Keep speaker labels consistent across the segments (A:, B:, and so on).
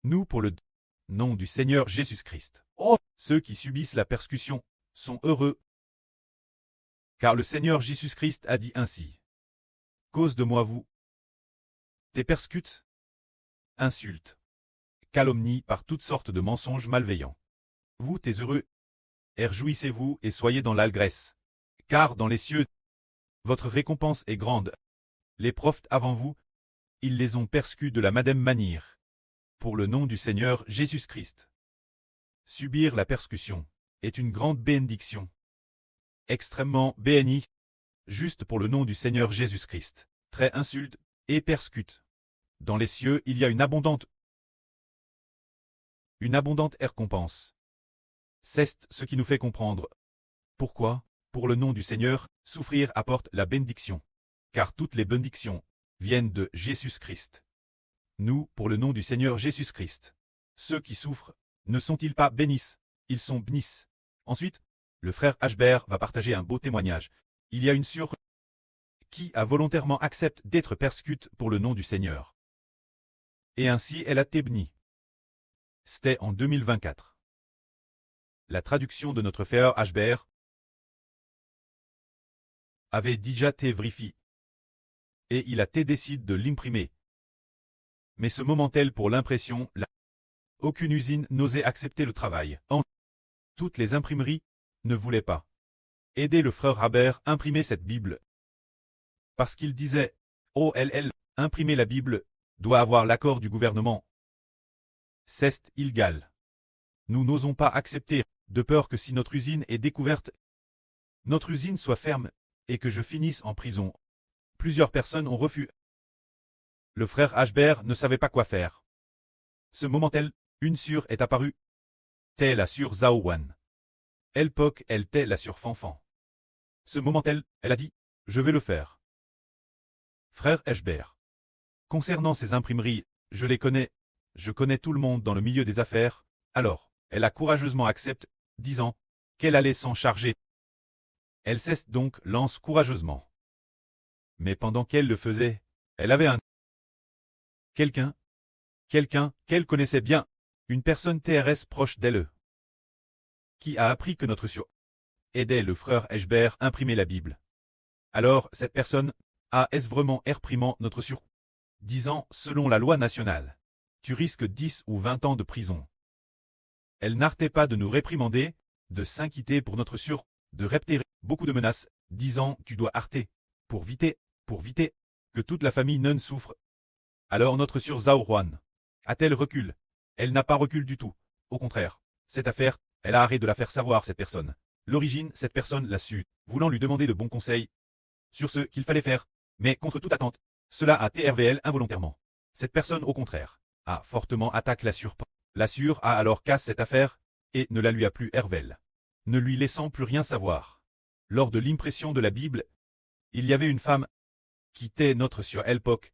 A: Nous pour le nom du Seigneur Jésus-Christ. Oh, ceux qui subissent la persécution sont heureux, car le Seigneur Jésus-Christ a dit ainsi. Cause de moi vous t'es persécute, insulte, calomnie par toutes sortes de mensonges malveillants. Vous t'es heureux, et réjouissez-vous et soyez dans l'allégresse, car dans les cieux, votre récompense est grande. Les prophètes avant vous, ils les ont persécutés de la même manière. Pour le nom du Seigneur Jésus-Christ. Subir la persécution est une grande bénédiction. Extrêmement béni, juste pour le nom du Seigneur Jésus-Christ. Très insulte et persécute. Dans les cieux, il y a une abondante récompense. C'est ce qui nous fait comprendre. Pourquoi, pour le nom du Seigneur, souffrir apporte la bénédiction. Car toutes les bénédictions viennent de Jésus-Christ. Nous, pour le nom du Seigneur Jésus-Christ. Ceux qui souffrent, ne sont-ils pas bénis? Ils sont bénis. Ensuite, le frère Ashbert va partager un beau témoignage. Il y a une sœur qui a volontairement accepté d'être persécutée pour le nom du Seigneur. Et ainsi elle a été bénie. C'était en 2024. La traduction de notre frère Ashbert avait déjà été vérifiée. Et il a été décidé de l'imprimer. Mais ce moment-tel pour l'impression, aucune usine n'osait accepter le travail. Toutes les imprimeries ne voulaient pas aider le frère Haber à imprimer cette Bible. Parce qu'il disait, imprimer la Bible doit avoir l'accord du gouvernement. C'est illégal. Nous n'osons pas accepter, de peur que si notre usine est découverte, notre usine soit ferme, et que je finisse en prison. Plusieurs personnes ont refusé. Le frère Ashbert ne savait pas quoi faire. Ce moment-tel, une sœur est apparue. T'es la sœur Zaowan. Elle t'est la sœur Fanfan. Ce moment-tel, elle a dit, je vais le faire. Frère Ashbert. Concernant ces imprimeries, je les connais, je connais tout le monde dans le milieu des affaires, alors, elle a courageusement accepté, disant qu'elle allait s'en charger. Elle cesse donc lance courageusement. Mais pendant qu'elle le faisait, elle avait quelqu'un qu'elle connaissait bien, une personne TRS proche d'elle, qui a appris que notre sœur aidait le frère Ashbert à imprimer la Bible. Alors cette personne a vraiment réprimé notre sœur, disant selon la loi nationale, tu risques 10 ou 20 ans de prison. Elle n'arrêtait pas de nous réprimander, de s'inquiéter pour notre sœur, de répéter beaucoup de menaces, disant tu dois arrêter, pour éviter que toute la famille ne souffre. Alors notre sœur Zaowan a-t-elle recul? Elle n'a pas recul du tout. Au contraire, cette affaire, elle a arrêté de la faire savoir cette personne. L'origine, cette personne l'a su, voulant lui demander de bons conseils sur ce qu'il fallait faire, mais contre toute attente, cela a été RVL involontairement. Cette personne, au contraire, a fortement attaqué la sœur. La sœur a alors cassé cette affaire, et ne la lui a plus RVL, ne lui laissant plus rien savoir. Lors de l'impression de la Bible, il y avait une femme qui était notre sœur Elpok.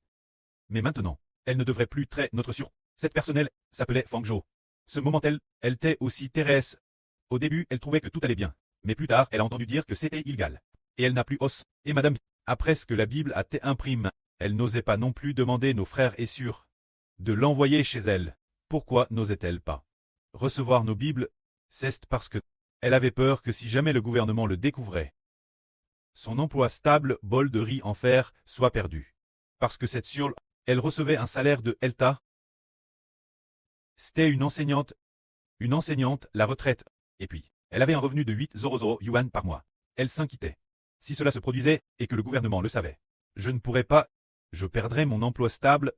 A: Mais maintenant, elle ne devrait plus traiter notre sœur. Cette personne s'appelait Fangjo. Ce moment-elle était aussi Thérèse. Au début, elle trouvait que tout allait bien. Mais plus tard, elle a entendu dire que c'était illégal. Et elle n'a plus os. Et madame, après ce que la Bible a été imprimée, elle n'osait pas non plus demander nos frères et sœurs de l'envoyer chez elle. Pourquoi n'osait-elle pas recevoir nos Bibles? C'est parce que elle avait peur que si jamais le gouvernement le découvrait, son emploi stable, bol de riz en fer, soit perdu. Parce que cette sœur, elle recevait un salaire de Elta. C'était une enseignante, la retraite. Et puis, elle avait un revenu de 800 yuan par mois. Elle s'inquiétait. Si cela se produisait, et que le gouvernement le savait, je ne pourrais pas, je perdrais mon emploi stable.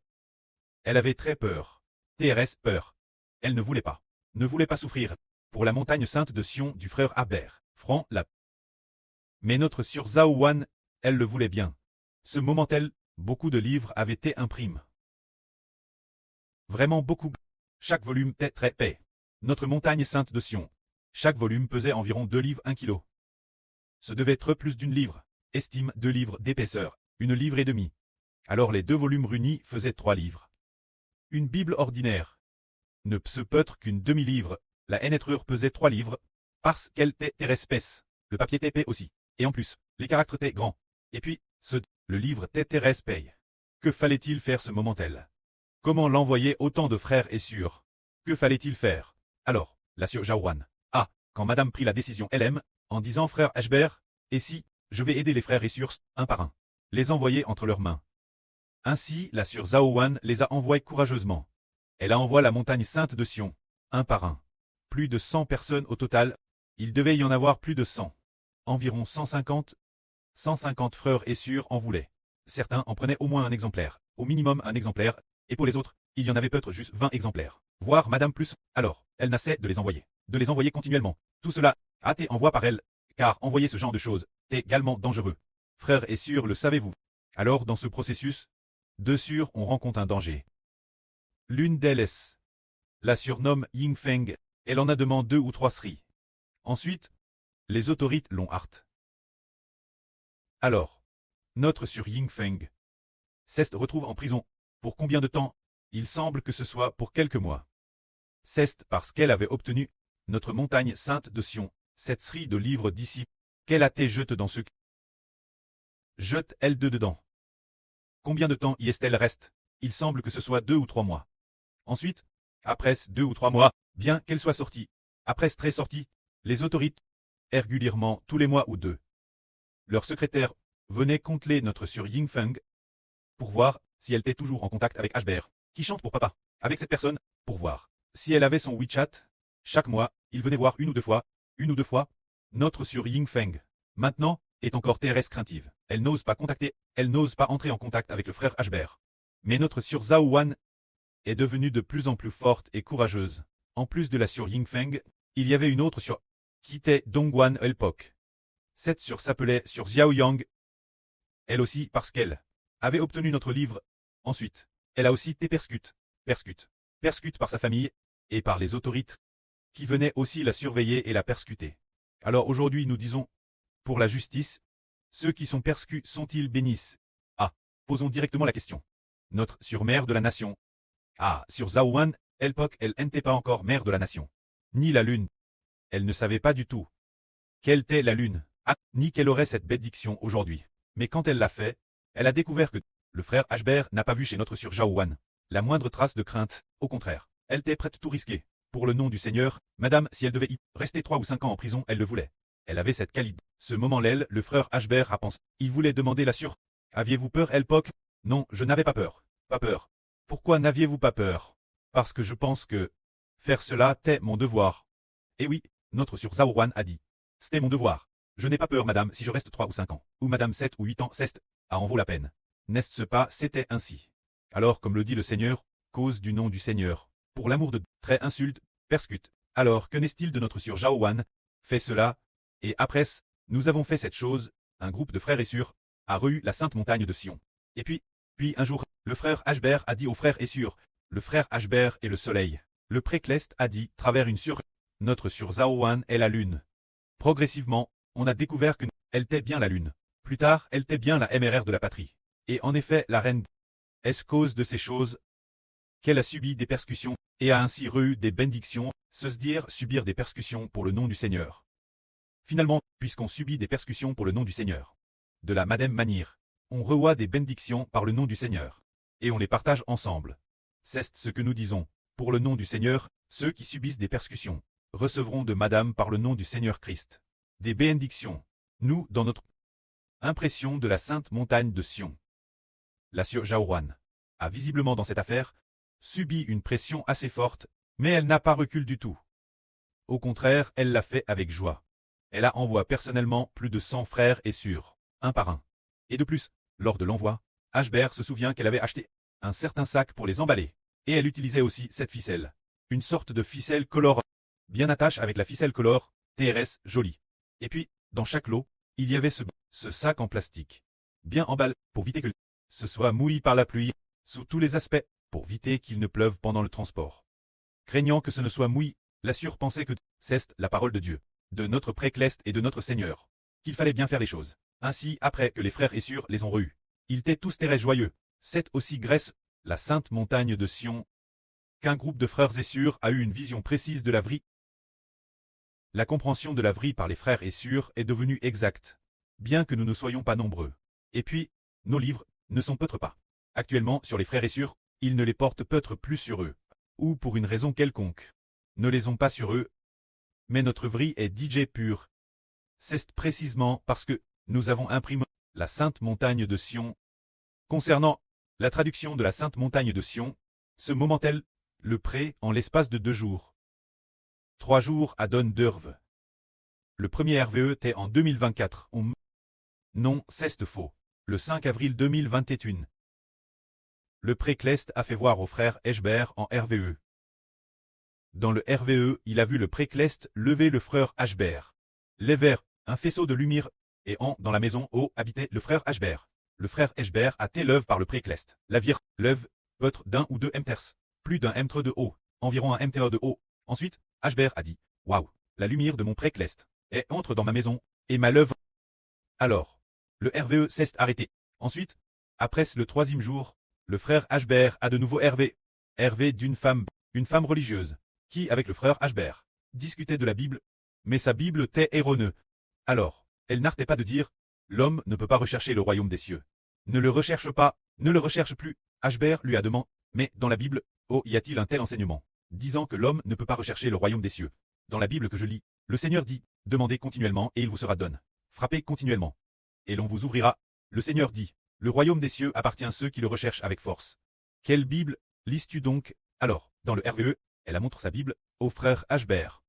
A: Elle avait très peur. TRS, peur. Elle ne voulait pas souffrir. Pour la montagne sainte de Sion du frère Haber, franc la. Mais notre sœur Zaowan, elle le voulait bien. Ce moment-tel, beaucoup de livres avaient été imprimés. Vraiment beaucoup. Chaque volume était très épais. Notre montagne sainte de Sion. Chaque volume pesait environ 2 livres 1 kilo. Ce devait être plus d'une livre. Estime 2 livres d'épaisseur, 1 livre et demi. Alors les 2 volumes réunis faisaient 3 livres. Une Bible ordinaire ne se peut être qu'une demi-livre. La écriture pesait 3 livres, parce qu'elle était très épaisse. Le papier était épais aussi. Et en plus, les caractères étaient grands. Et puis, le livre était très épais. Que fallait-il faire ce moment-tel? Comment l'envoyer autant de frères et sœurs? Que fallait-il faire? Alors, la sœur Jaouan. Ah, quand madame prit la décision elle-même, en disant frère Ashbert, et si, je vais aider les frères et sœurs, un par un. Les envoyer entre leurs mains. Ainsi, la sœur Zaouan les a envoyés courageusement. Elle a envoyé la montagne sainte de Sion, un par un. Plus de 100 personnes au total, il devait y en avoir plus de 100. Environ 150 frères et sœurs en voulaient. Certains en prenaient au moins un exemplaire, au minimum un exemplaire, et pour les autres, il y en avait peut-être juste 20 exemplaires. Voire madame plus, alors, elle n'a cessé de les envoyer. De les envoyer continuellement. Tout cela, a été envoyé par elle, car envoyer ce genre de choses, est également dangereux. Frères et sœurs, le savez-vous? Alors dans ce processus, deux sœurs ont rencontré un danger. L'une d'elles la surnomme Yingfeng, elle en a demandé 2 ou 3 sri. Ensuite, les autorités l'ont hart. Alors, notre sur Yingfeng Ceste retrouve en prison. Pour combien de temps? Il semble que ce soit pour quelques mois. C'est parce qu'elle avait obtenu notre montagne sainte de Sion, cette série de livres d'ici, qu'elle a été jetée dans ce. Jette elle dedans. Combien de temps y est-elle reste? Il semble que ce soit 2 ou 3 mois. Ensuite, après 2 ou 3 mois, bien qu'elle soit sortie, après très sortie, les autorités, régulièrement tous les mois ou 2. Leur secrétaire venait contrôler notre sur Yingfeng pour voir si elle était toujours en contact avec Ashbert, qui chante pour papa, avec cette personne, pour voir si elle avait son WeChat. Chaque mois, il venait voir une ou deux fois, notre sur Yingfeng. Maintenant, est encore très craintive. Elle n'ose pas contacter, elle n'ose pas entrer en contact avec le frère Ashbert. Mais notre sur Zaouan est devenue de plus en plus forte et courageuse. En plus de la sur Yingfeng, il y avait une autre sur qui était Dongguan Elpok. Cette sur s'appelait sur Xiaoyang. Elle aussi parce qu'elle avait obtenu notre livre. Ensuite, elle a aussi été persécutée par sa famille et par les autorités qui venaient aussi la surveiller et la persécuter. Alors aujourd'hui nous disons, pour la justice, ceux qui sont persécutés sont-ils bénis? Ah, posons directement la question. Notre sur-mère de la nation. Ah, sur Zaouan, Elpok, elle n'était pas encore mère de la nation. Ni la lune. Elle ne savait pas du tout quelle était la lune, ni qu'elle aurait cette bénédiction aujourd'hui. Mais quand elle l'a fait, elle a découvert que le frère Ashbert n'a pas vu chez notre sur Jaouan la moindre trace de crainte. Au contraire, elle était prête tout risquer. Pour le nom du Seigneur, madame, si elle devait y rester 3 ou 5 ans en prison, elle le voulait. Elle avait cette qualité. Ce moment-là, le frère Ashbert a pensé. Il voulait demander la sur. Aviez-vous peur, Elpok? Non, je n'avais pas peur. Pas peur. Pourquoi n'aviez-vous pas peur? Parce que je pense que faire cela était mon devoir. Eh oui, notre sur Zaouan a dit. C'était mon devoir. Je n'ai pas peur, madame, si je reste 3 ou 5 ans. Ou madame 7 ou 8 ans, c'est en vaut la peine. N'est-ce pas, c'était ainsi. Alors, comme le dit le Seigneur, cause du nom du Seigneur, pour l'amour de très insulte, persécute. Alors, que n'est-il de notre sur Jaouan? Fait cela, et après, nous avons fait cette chose, un groupe de frères et sœurs, a reçu la sainte montagne de Sion. Et puis un jour, le frère Ashbert a dit aux frères et sœurs, le frère Ashbert est le soleil. Le précleste a dit, travers une sur, notre sur Zaouan est la lune. Progressivement, on a découvert que elle était bien la lune. Plus tard, elle était bien la MRR de la patrie. Et en effet, la reine est cause de ces choses qu'elle a subi des persécutions, et a ainsi reçu des bénédictions, se dire subir des persécutions pour le nom du Seigneur. Finalement, puisqu'on subit des persécutions pour le nom du Seigneur, de la même manière, on reçoit des bénédictions par le nom du Seigneur, et on les partage ensemble. C'est ce que nous disons, pour le nom du Seigneur, ceux qui subissent des persécutions, recevront de madame par le nom du Seigneur Christ, des bénédictions, nous, dans notre impression de la sainte montagne de Sion. La sœur Jaouan a visiblement dans cette affaire subi une pression assez forte, mais elle n'a pas recul du tout. Au contraire, elle l'a fait avec joie. Elle a envoyé personnellement plus de 100 frères et sœurs, un par un. Et de plus, lors de l'envoi, Ashbert se souvient qu'elle avait acheté un certain sac pour les emballer, et elle utilisait aussi cette ficelle. Une sorte de ficelle color, bien attache avec la ficelle color, TRS, jolie. Et puis, dans chaque lot, il y avait ce sac en plastique, bien emballé, pour éviter que ce soit mouillé par la pluie, sous tous les aspects, pour éviter qu'il ne pleuve pendant le transport. Craignant que ce ne soit mouillé, la sœur pensait que c'est la parole de Dieu, de notre précleste et de notre Seigneur, qu'il fallait bien faire les choses. Ainsi, après que les frères et sœurs les ont reçus, ils étaient tous très joyeux. C'est aussi grâce, la sainte montagne de Sion, qu'un groupe de frères et sœurs a eu une vision précise de la vie. La compréhension de la vie par les frères et sœurs est devenue exacte, bien que nous ne soyons pas nombreux. Et puis, nos livres ne sont peut-être pas actuellement sur les frères et sœurs, ils ne les portent peut-être plus sur eux, ou pour une raison quelconque, ne les ont pas sur eux, mais notre vie est DJ pure. C'est précisément parce que nous avons imprimé la Sainte Montagne de Sion. Concernant la traduction de la Sainte Montagne de Sion, ce moment-elle, le prêt en l'espace de 2 jours. 3 jours à Donne d'Urve. Le premier RVE était en 2024. Non, c'est faux. Le 5 avril 2021. Le précleste a fait voir au frère Eschbert en RVE. Dans le RVE, il a vu le précleste lever le frère Eschbert. Lever, un faisceau de lumière, et dans la maison où habitait le frère Eschbert. Le frère Eschbert a été l'œuvre par le précleste. La vire, l'œuvre, peut-être d'1 ou 2 mters. Plus d'un mtre de haut, environ 1 mtr de haut. Ensuite, Eschbert a dit, waouh, la lumière de mon précleste, et entre dans ma maison, et ma l'œuvre. Alors, le RVE s'est arrêté. Ensuite, après le 3e jour, le frère Eschbert a de nouveau RV d'une femme, une femme religieuse, qui, avec le frère Eschbert, discutait de la Bible, mais sa Bible était erronée. Alors, elle n'arrêtait pas de dire, l'homme ne peut pas rechercher le royaume des cieux. Ne le recherche pas, ne le recherche plus. Eschbert lui a demandé, mais dans la Bible, y a-t-il un tel enseignement, disant que l'homme ne peut pas rechercher le royaume des cieux? Dans la Bible que je lis, le Seigneur dit, demandez continuellement et il vous sera donné. Frappez continuellement, et l'on vous ouvrira. Le Seigneur dit, le royaume des cieux appartient à ceux qui le recherchent avec force. Quelle Bible lis-tu donc? Alors, dans le RVE, elle a montré sa Bible au frère Eschbert.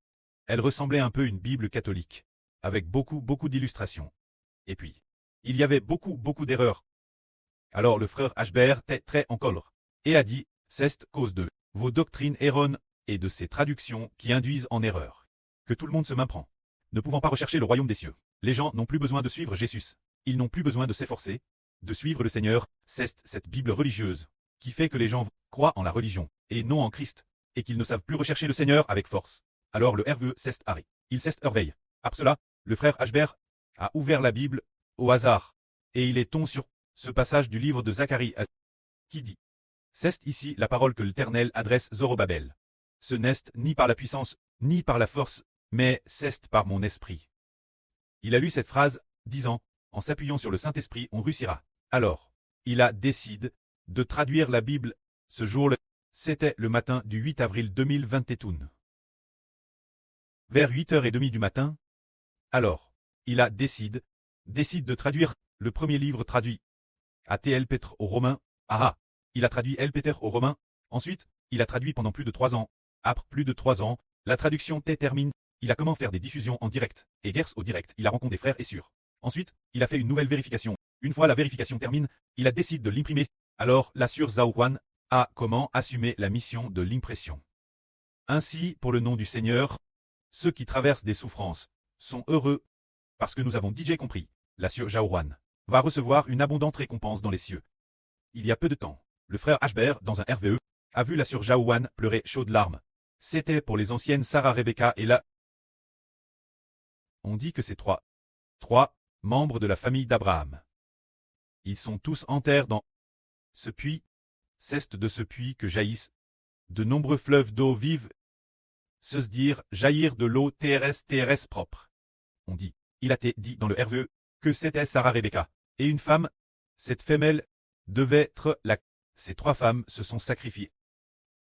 A: Elle ressemblait un peu à une Bible catholique, avec beaucoup d'illustrations. Et puis, il y avait beaucoup d'erreurs. Alors le frère Eschbert était très en colère, et a dit, c'est cause de vos doctrines erronées et de ces traductions qui induisent en erreur, que tout le monde se méprend. Ne pouvant pas rechercher le royaume des cieux, les gens n'ont plus besoin de suivre Jésus. Ils n'ont plus besoin de s'efforcer, de suivre le Seigneur. C'est cette Bible religieuse qui fait que les gens croient en la religion, et non en Christ, et qu'ils ne savent plus rechercher le Seigneur avec force. Alors le RVE s'est arrêté. Il s'est réveillé. Après cela, le frère Eschbert a ouvert la Bible au hasard, et il est tombé sur ce passage du livre de Zacharie qui dit, c'est ici la parole que l'Éternel adresse Zorobabel. Ce n'est ni par la puissance, ni par la force, mais c'est par mon esprit. Il a lu cette phrase, disant, en s'appuyant sur le Saint-Esprit, on réussira. Alors, il a décidé de traduire la Bible ce jour-là. C'était le matin du 8 avril 2021. Vers 8h30 du matin. Alors, il a décidé de traduire le premier livre traduit. A.T.L. Petre aux Romains. Il a traduit L. Peter aux Romains. Ensuite, il a traduit pendant plus de 3 ans. Après plus de 3 ans, la traduction termine. Il a commencé à faire des diffusions en direct, et guerres au direct, il a rencontré des frères et sœurs. Ensuite, il a fait une nouvelle vérification. Une fois la vérification termine, il a décidé de l'imprimer. Alors, la sœur Zhao Huan a comment assumer la mission de l'impression. Ainsi, pour le nom du Seigneur, ceux qui traversent des souffrances sont heureux, parce que nous avons déjà compris, la sœur Zhao Huan va recevoir une abondante récompense dans les cieux. Il y a peu de temps, le frère Eschbert, dans un RVE, a vu la sœur Zhao Huan pleurer chaudes larmes. C'était pour les anciennes Sarah Rebecca et la... On dit que c'est trois membres de la famille d'Abraham. Ils sont tous en terre dans ce puits. C'est de ce puits que jaillissent de nombreux fleuves d'eau vive. Se dire jaillir de l'eau TRS propre. On dit, il a été dit dans le RVE, que c'était Sarah Rebecca, et une femme. Cette femelle devait être la... Ces 3 femmes se sont sacrifiées.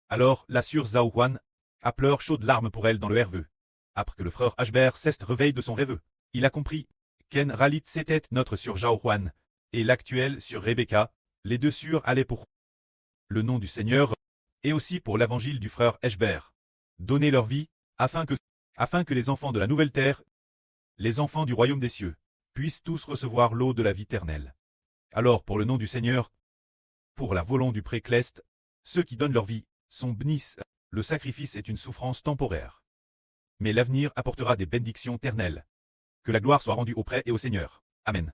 A: Alors la sœur Zhao Huan a pleuré chaudes larmes pour elle dans le RVE. Après que le frère Eschbert s'est réveillé de son rêve, il a compris qu'en Ralit c'était notre sœur Zhao Huan, et l'actuelle sur Rebecca, les 2 sœurs allaient pour le nom du Seigneur, et aussi pour l'évangile du frère Eschbert, donner leur vie, afin que les enfants de la nouvelle terre, les enfants du royaume des cieux, puissent tous recevoir l'eau de la vie éternelle. Alors pour le nom du Seigneur, pour la volonté du précleste, ceux qui donnent leur vie sont bénis. Le sacrifice est une souffrance temporaire. Mais l'avenir apportera des bénédictions éternelles. Que la gloire soit rendue auprès et au Seigneur. Amen.